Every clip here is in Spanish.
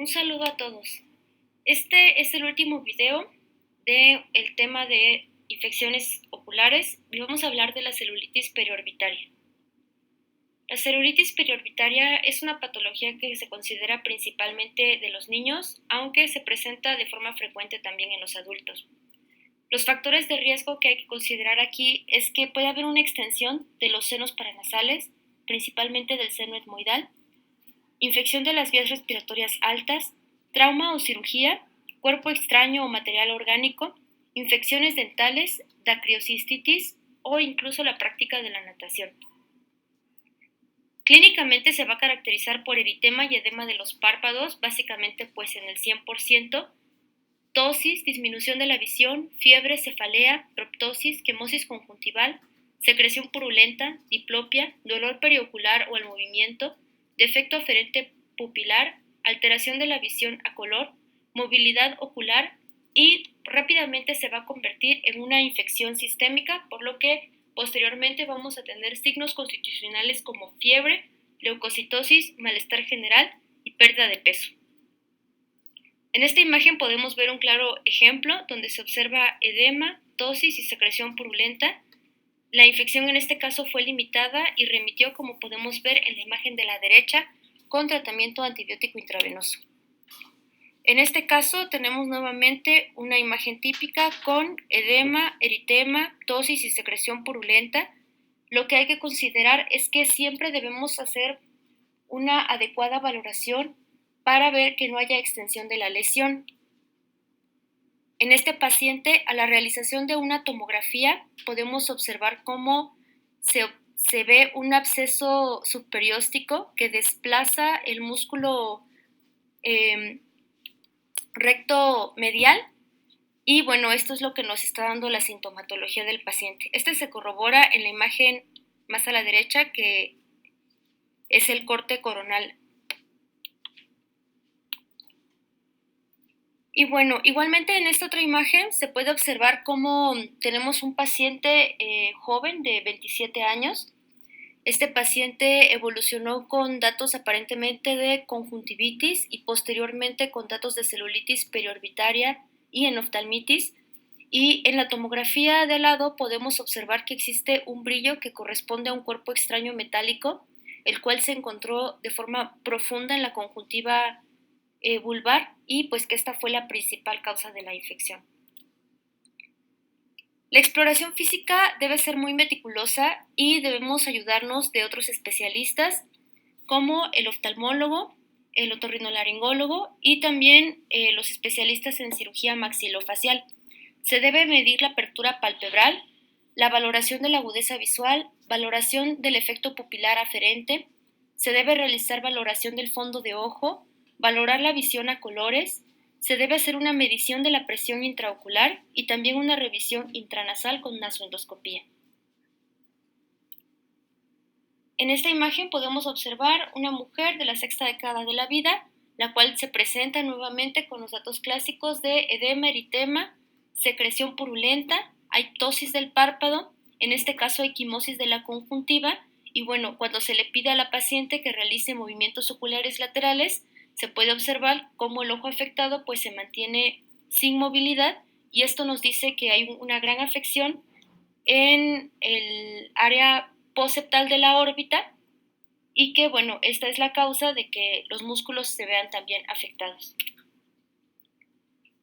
Un saludo a todos. Este es el último video del tema de infecciones oculares y vamos a hablar de la celulitis periorbitaria. La celulitis periorbitaria es una patología que se considera principalmente de los niños, aunque se presenta de forma frecuente también en los adultos. Los factores de riesgo que hay que considerar aquí es que puede haber una extensión de los senos paranasales, principalmente del seno etmoidal, infección de las vías respiratorias altas, trauma o cirugía, cuerpo extraño o material orgánico, infecciones dentales, dacriocistitis o incluso la práctica de la natación. Clínicamente se va a caracterizar por eritema y edema de los párpados, básicamente pues en el 100%, tosis, disminución de la visión, fiebre, cefalea, proptosis, quemosis conjuntival, secreción purulenta, diplopia, dolor periocular o al movimiento, defecto aferente pupilar, alteración de la visión a color, movilidad ocular y rápidamente se va a convertir en una infección sistémica, por lo que posteriormente vamos a tener signos constitucionales como fiebre, leucocitosis, malestar general y pérdida de peso. En esta imagen podemos ver un claro ejemplo donde se observa edema, tosis y secreción purulenta. La infección en este caso fue limitada y remitió, como podemos ver en la imagen de la derecha, con tratamiento antibiótico intravenoso. En este caso tenemos nuevamente una imagen típica con edema, eritema, tosis y secreción purulenta. Lo que hay que considerar es que siempre debemos hacer una adecuada valoración para ver que no haya extensión de la lesión. En este paciente, a la realización de una tomografía, podemos observar cómo se ve un absceso subperióstico que desplaza el músculo recto medial y bueno, esto es lo que nos está dando la sintomatología del paciente. Este se corrobora en la imagen más a la derecha, que es el corte coronal. Y bueno, igualmente en esta otra imagen se puede observar cómo tenemos un paciente joven de 27 años. Este paciente evolucionó con datos aparentemente de conjuntivitis y posteriormente con datos de celulitis periorbitaria y enoftalmitis. Y en la tomografía de lado podemos observar que existe un brillo que corresponde a un cuerpo extraño metálico, el cual se encontró de forma profunda en la conjuntiva vulvar y pues que esta fue la principal causa de la infección. La exploración física debe ser muy meticulosa y debemos ayudarnos de otros especialistas como el oftalmólogo, el otorrinolaringólogo y también los especialistas en cirugía maxilofacial. Se debe medir la apertura palpebral, la valoración de la agudeza visual, valoración del efecto pupilar aferente, se debe realizar valoración del fondo de ojo, valorar la visión a colores, se debe hacer una medición de la presión intraocular y también una revisión intranasal con nasoendoscopía. En esta imagen podemos observar una mujer de la sexta década de la vida, la cual se presenta nuevamente con los datos clásicos de edema, eritema, secreción purulenta, hay tosis del párpado, en este caso hay quimosis de la conjuntiva y bueno, cuando se le pide a la paciente que realice movimientos oculares laterales, se puede observar cómo el ojo afectado pues se mantiene sin movilidad y esto nos dice que hay una gran afección en el área postseptal de la órbita y que bueno, esta es la causa de que los músculos se vean también afectados.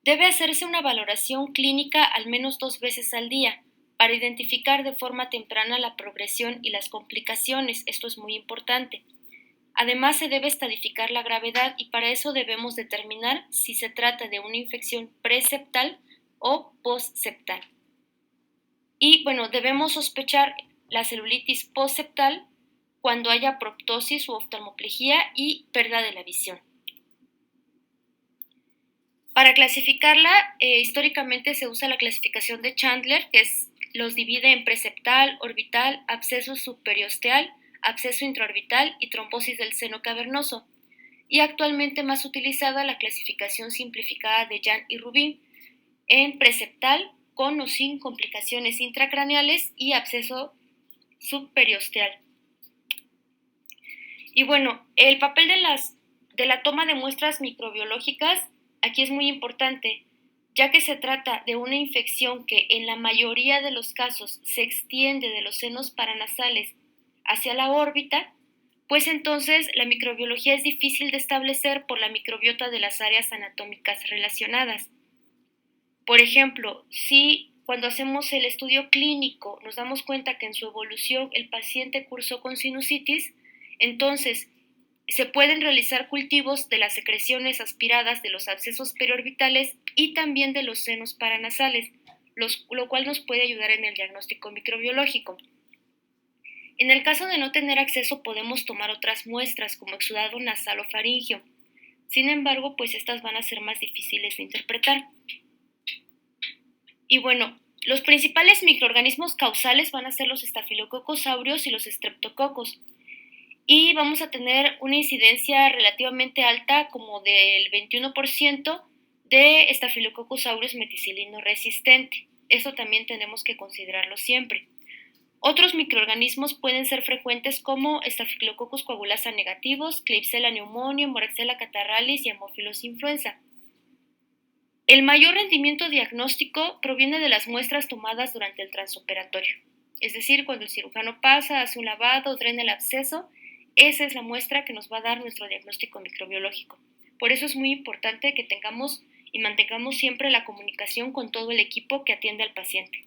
Debe hacerse una valoración clínica al menos 2 veces al día para identificar de forma temprana la progresión y las complicaciones, esto es muy importante. Además, se debe estadificar la gravedad y para eso debemos determinar si se trata de una infección preseptal o postseptal. Y bueno, debemos sospechar la celulitis postseptal cuando haya proptosis u oftalmoplegia y pérdida de la visión. Para clasificarla, históricamente se usa la clasificación de Chandler, que los divide en preseptal, orbital, absceso subperiosteal, absceso intraorbital y trombosis del seno cavernoso, y actualmente más utilizada la clasificación simplificada de Jan y Rubin en preseptal con o sin complicaciones intracraneales y absceso subperiosteal. Y bueno, el papel de la toma de muestras microbiológicas, aquí es muy importante, ya que se trata de una infección que en la mayoría de los casos se extiende de los senos paranasales hacia la órbita, pues entonces la microbiología es difícil de establecer por la microbiota de las áreas anatómicas relacionadas. Por ejemplo, si cuando hacemos el estudio clínico nos damos cuenta que en su evolución el paciente cursó con sinusitis, entonces se pueden realizar cultivos de las secreciones aspiradas de los abscesos periorbitales y también de los senos paranasales, lo cual nos puede ayudar en el diagnóstico microbiológico. En el caso de no tener acceso, podemos tomar otras muestras como exudado nasal o faríngeo. Sin embargo, pues estas van a ser más difíciles de interpretar. Y bueno, los principales microorganismos causales van a ser los estafilococos aureus y los estreptococos. Y vamos a tener una incidencia relativamente alta, como del 21% de Staphylococcus aureus meticilino resistente. Eso también tenemos que considerarlo siempre. Otros microorganismos pueden ser frecuentes como Staphylococcus coagulasa negativos, Klebsiella pneumoniae, Moraxella catarrhalis y Haemophilus influenza. El mayor rendimiento diagnóstico proviene de las muestras tomadas durante el transoperatorio. Es decir, cuando el cirujano pasa, hace un lavado, drena el absceso, esa es la muestra que nos va a dar nuestro diagnóstico microbiológico. Por eso es muy importante que tengamos y mantengamos siempre la comunicación con todo el equipo que atiende al paciente.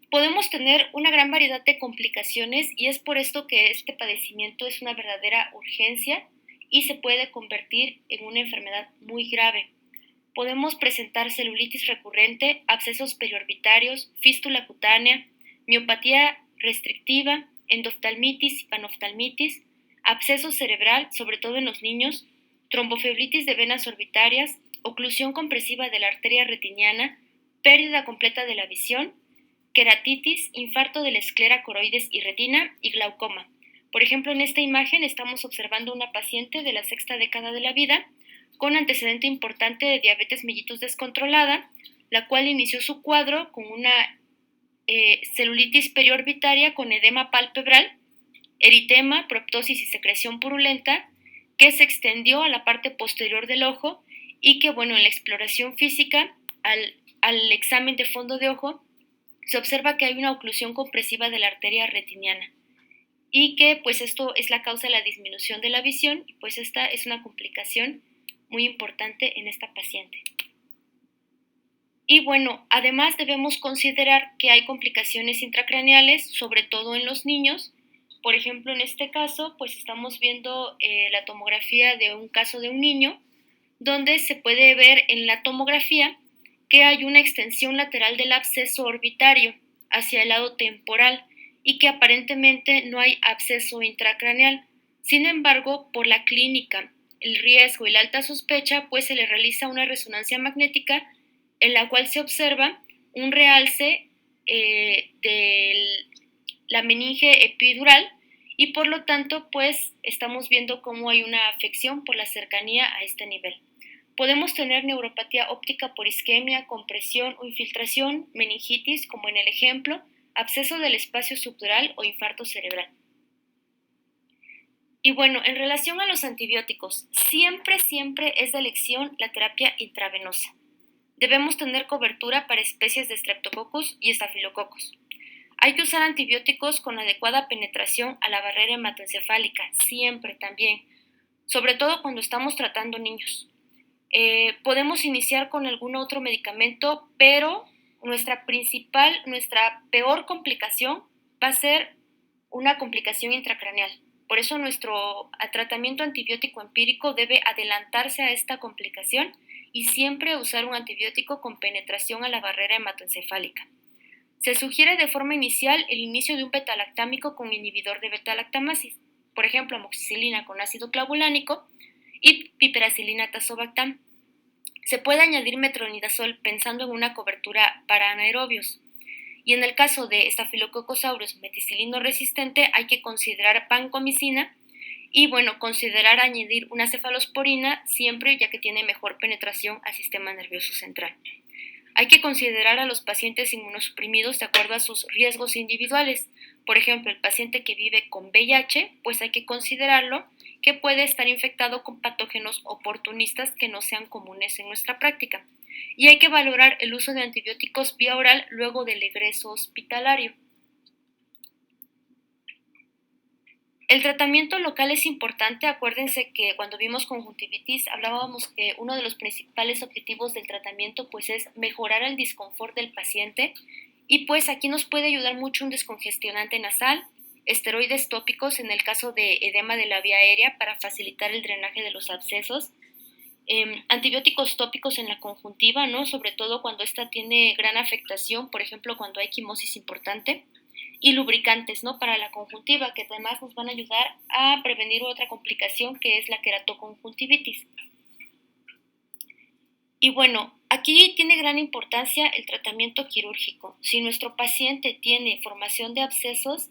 Podemos tener una gran variedad de complicaciones y es por esto que este padecimiento es una verdadera urgencia y se puede convertir en una enfermedad muy grave. Podemos presentar celulitis recurrente, abscesos periorbitarios, fístula cutánea, miopatía restrictiva, endoftalmitis y panoftalmitis, absceso cerebral, sobre todo en los niños, tromboflebitis de venas orbitarias, oclusión compresiva de la arteria retiniana, pérdida completa de la visión, queratitis, infarto de la esclera coroides y retina y glaucoma. Por ejemplo, en esta imagen estamos observando una paciente de la sexta década de la vida con antecedente importante de diabetes mellitus descontrolada, la cual inició su cuadro con una celulitis periorbitaria con edema palpebral, eritema, proptosis y secreción purulenta, que se extendió a la parte posterior del ojo y que, bueno, en la exploración física, al examen de fondo de ojo, se observa que hay una oclusión compresiva de la arteria retiniana y que pues esto es la causa de la disminución de la visión y pues esta es una complicación muy importante en esta paciente. Y bueno, además debemos considerar que hay complicaciones intracraneales, sobre todo en los niños. Por ejemplo, en este caso, pues estamos viendo la tomografía de un caso de un niño, donde se puede ver en la tomografía que hay una extensión lateral del absceso orbitario hacia el lado temporal y que aparentemente no hay absceso intracraneal. Sin embargo, por la clínica, el riesgo y la alta sospecha, pues se le realiza una resonancia magnética en la cual se observa un realce de la meninge epidural y por lo tanto pues estamos viendo cómo hay una afección por la cercanía a este nivel. Podemos tener neuropatía óptica por isquemia, compresión o infiltración, meningitis como en el ejemplo, absceso del espacio subdural o infarto cerebral. Y bueno, en relación a los antibióticos, siempre es de elección la terapia intravenosa. Debemos tener cobertura para especies de Streptococcus y Staphylococcus. Hay que usar antibióticos con adecuada penetración a la barrera hematoencefálica, siempre también, sobre todo cuando estamos tratando niños. Podemos iniciar con algún otro medicamento, pero nuestra peor complicación va a ser una complicación intracraneal. Por eso nuestro tratamiento antibiótico empírico debe adelantarse a esta complicación y siempre usar un antibiótico con penetración a la barrera hematoencefálica. Se sugiere de forma inicial el inicio de un beta-lactámico con inhibidor de beta-lactamasis, por ejemplo, amoxicilina con ácido clavulánico y piperacilina tazobactam. Se puede añadir metronidazol pensando en una cobertura para anaerobios. Y en el caso de Staphylococcus aureus meticilino resistente hay que considerar vancomicina y bueno, considerar añadir una cefalosporina siempre ya que tiene mejor penetración al sistema nervioso central. Hay que considerar a los pacientes inmunosuprimidos de acuerdo a sus riesgos individuales. Por ejemplo, el paciente que vive con VIH, pues hay que considerarlo que puede estar infectado con patógenos oportunistas que no sean comunes en nuestra práctica. Y hay que valorar el uso de antibióticos vía oral luego del egreso hospitalario. El tratamiento local es importante. Acuérdense que cuando vimos conjuntivitis hablábamos que uno de los principales objetivos del tratamiento pues es mejorar el disconfort del paciente, y pues aquí nos puede ayudar mucho un descongestionante nasal, esteroides tópicos en el caso de edema de la vía aérea para facilitar el drenaje de los abscesos, antibióticos tópicos en la conjuntiva, ¿no? Sobre todo cuando esta tiene gran afectación, por ejemplo cuando hay quimosis importante, y lubricantes, ¿no? Para la conjuntiva, que además nos van a ayudar a prevenir otra complicación que es la queratoconjuntivitis. Y bueno, aquí tiene gran importancia el tratamiento quirúrgico. Si nuestro paciente tiene formación de abscesos,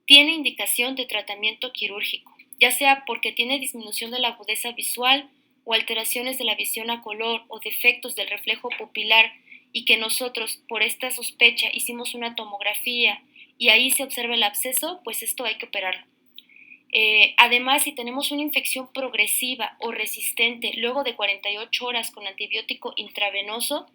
tiene indicación de tratamiento quirúrgico, ya sea porque tiene disminución de la agudeza visual o alteraciones de la visión a color o defectos del reflejo pupilar, y que nosotros por esta sospecha hicimos una tomografía y ahí se observa el absceso, pues esto hay que operarlo. Además, si tenemos una infección progresiva o resistente luego de 48 horas con antibiótico intravenoso,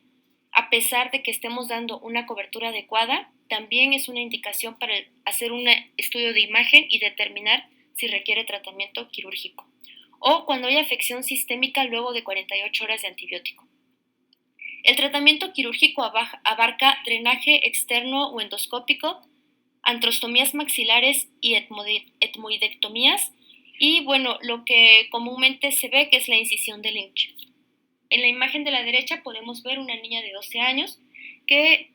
a pesar de que estemos dando una cobertura adecuada, también es una indicación para hacer un estudio de imagen y determinar si requiere tratamiento quirúrgico. O cuando hay afección sistémica luego de 48 horas de antibiótico. El tratamiento quirúrgico abarca drenaje externo o endoscópico, antrostomías maxilares y etmoidectomías, y bueno, lo que comúnmente se ve que es la incisión de Lynch. En la imagen de la derecha podemos ver una niña de 12 años que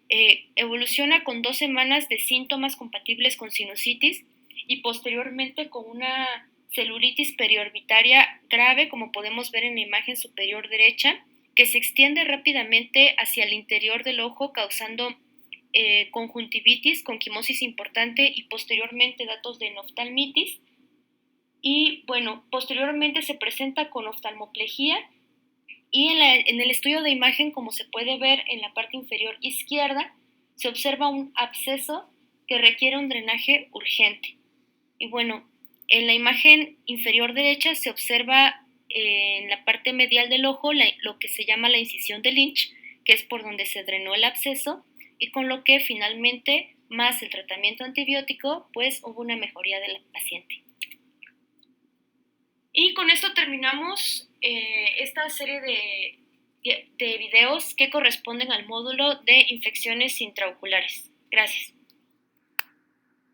evoluciona con 2 semanas de síntomas compatibles con sinusitis y posteriormente con una celulitis periorbitaria grave, como podemos ver en la imagen superior derecha, que se extiende rápidamente hacia el interior del ojo causando conjuntivitis con quimosis importante y posteriormente datos de noftalmitis. Y bueno, posteriormente se presenta con oftalmoplejía, y en el estudio de imagen, como se puede ver en la parte inferior izquierda, se observa un absceso que requiere un drenaje urgente. Y bueno, en la imagen inferior derecha se observa en la parte medial del ojo lo que se llama la incisión de Lynch, que es por donde se drenó el absceso, y con lo que finalmente, más el tratamiento antibiótico, pues hubo una mejoría del paciente. Y con esto terminamos esta serie de videos que corresponden al módulo de infecciones intraoculares. Gracias.